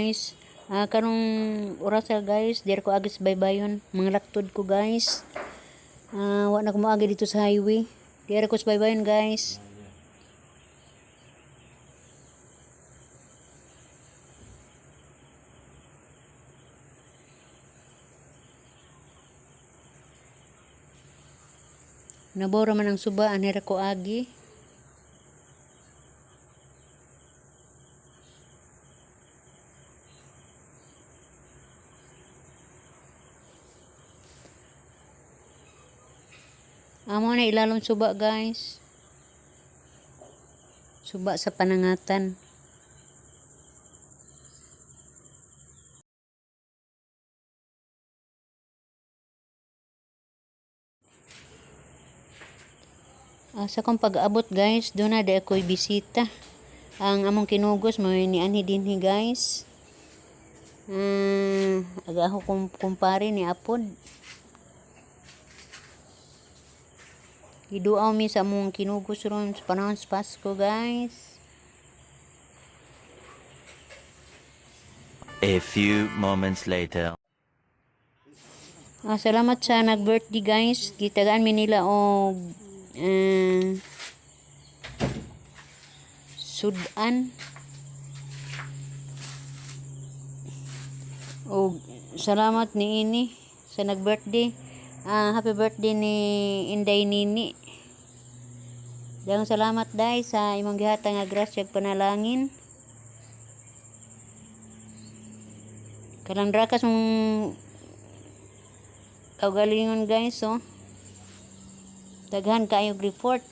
guys. Karong oras guys, diri ko agis baybayon, mga laktod ko guys. Wa na ko moagi dito sa highway. Diri ko sa baybayon guys. Nabora man ang suba, anira ko agi. Amo na ilalong suba guys. Suba sa panangatan. Sa kong pag-abot guys, doon na di ako'y bisita. Ang among kinugos mo ni anhi dinhi guys. Aga ako kumpare ni apod. Giduaw mi sa among kinugos ron sa panahon sa Pasko guys. A few moments later. Salamat sa nag-birthday guys. Gitagaan mi nila og sudan. Og salamat ni ini sa nag-birthday. Happy birthday ni Inday Nini. Daghang salamat day sa imong gihatag nga grasya ug panalangin. Kanang drakas mong kaugalingon guys, oh. Daghan kaayog report.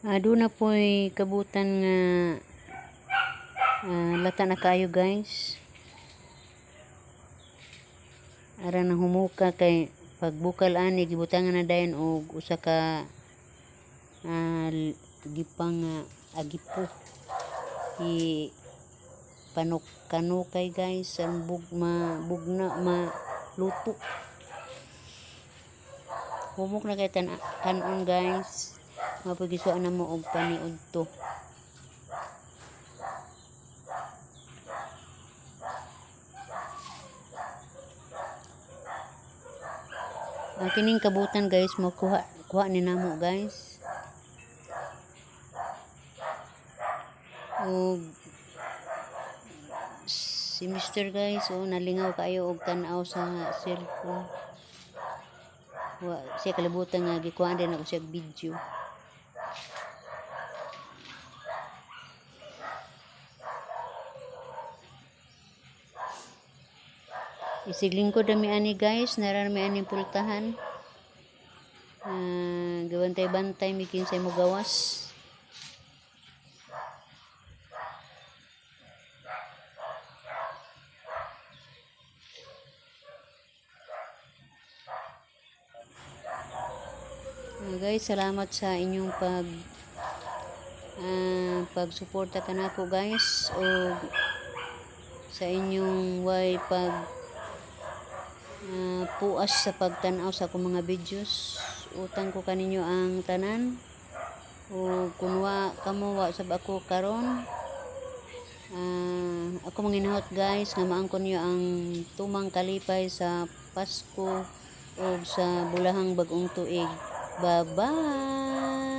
Doon na po'y kabutan nga lata na kayo guys. Ara nang humuka kay pagbukal ani gibutangan na dayon og usa ka gipang agipo i panok-kanukay guys ang bugna maluto. Humok na kay tanon guys. Mapagisuan na mo og paniud to. Kining kabutan guys mo kuha ni namo guys. Og si Mr. guys nalingaw kayo og tan-aw sa cellphone. Siya kalibutan nga gikuha din ako siya video. Isigling ko dami ani guys, narami ani pultahan. Gawantay-bantay mi kinsay mo gawas. Guys, salamat sa inyong pagsuporta kanako guys o sa inyong puas sa pagtanaw sa akong mga videos. Utang ko kaninyo ang tanan o kunwa kamo wa sab ako karon. Ako manginahot guys nga maangkon niyo ang tumang kalipay sa Pasko o sa bulahang bag-ong tuig. Bye-bye!